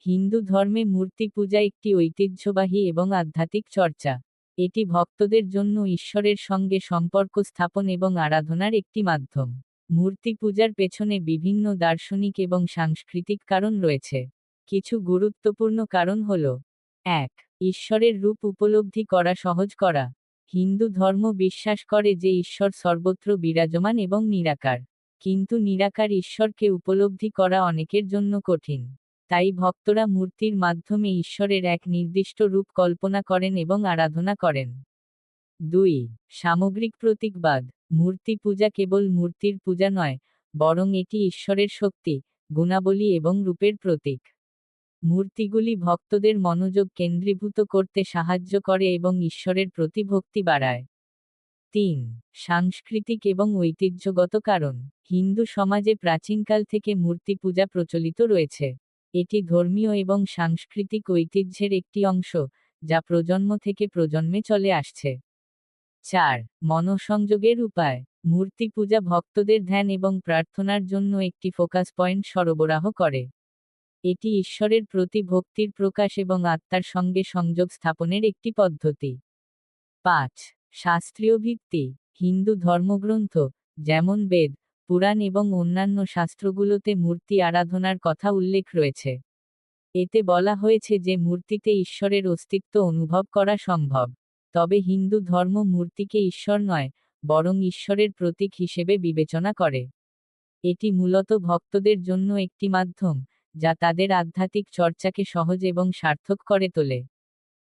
হিন্দু ধর্মে মূর্তি পূজা একটি ঐতিহ্যবাহী এবং আধ্যাত্মিক চর্চা। এটি ভক্তদের জন্য ঈশ্বরের সঙ্গে সম্পর্ক স্থাপন এবং আরাধনার একটি মাধ্যম। মূর্তি পূজার পেছনে বিভিন্ন দার্শনিক এবং সাংস্কৃতিক কারণ রয়েছে। কিছু গুরুত্বপূর্ণ কারণ হল: ১. ঈশ্বরের রূপ উপলব্ধি করা সহজ করা। হিন্দু ধর্ম বিশ্বাস করে যে ঈশ্বর সর্বত্র বিরাজমান এবং নিরাকার। কিন্তু নিরাকার ঈশ্বরকে উপলব্ধি করা অনেকের জন্য কঠিন। তাই ভক্তরা মূর্তির মাধ্যমে ঈশ্বরের এক নির্দিষ্ট রূপ কল্পনা করেন এবং আরাধনা করেন। ২. সামগ্রিক প্রতীকবাদ। মূর্তি পূজা কেবল মূর্তির পূজা নয়, বরং এটি ঈশ্বরের শক্তি, গুণাবলী এবং রূপের প্রতীক। মূর্তিগুলি ভক্তদের মনোযোগ কেন্দ্রীভূত করতে সাহায্য করে এবং ঈশ্বরের প্রতি ভক্তি বাড়ায়। ৩. সাংস্কৃতিক এবং ঐতিহ্যগত কারণ। হিন্দু সমাজে প্রাচীনকাল থেকে মূর্তি পূজা প্রচলিত রয়েছে। এটি ধর্মীয় এবং সাংস্কৃতিক ঐতিহ্যের একটি অংশ, যা প্রজন্ম থেকে প্রজন্মে চলে আসছে। ৪. মনঃসংযোগের উপায়। মূর্তি পূজা ভক্তদের ধ্যান এবং প্রার্থনার জন্য একটি ফোকাস পয়েন্ট সরবরাহ করে। এটি ঈশ্বরের প্রতি ভক্তির প্রকাশ এবং আত্মার সঙ্গে সংযোগ স্থাপনের একটি পদ্ধতি। ৫. শাস্ত্রীয় ভিত্তি। হিন্দু ধর্মগ্রন্থ, যেমন বেদ, পুরাণ এবং অন্যান্য শাস্ত্রগুলোতে মূর্তি আরাধনার কথা উল্লেখ রয়েছে। এতে বলা হয়েছে যে মূর্তিতে ঈশ্বরের অস্তিত্ব অনুভব করা সম্ভব। তবে হিন্দু ধর্ম মূর্তিকে ঈশ্বর নয়, বরং ঈশ্বরের প্রতীক হিসেবে বিবেচনা করে। এটি মূলত ভক্তদের জন্য একটি মাধ্যম, যা তাদের আধ্যাত্মিক চর্চাকে সহজ এবং সার্থক করে তোলে।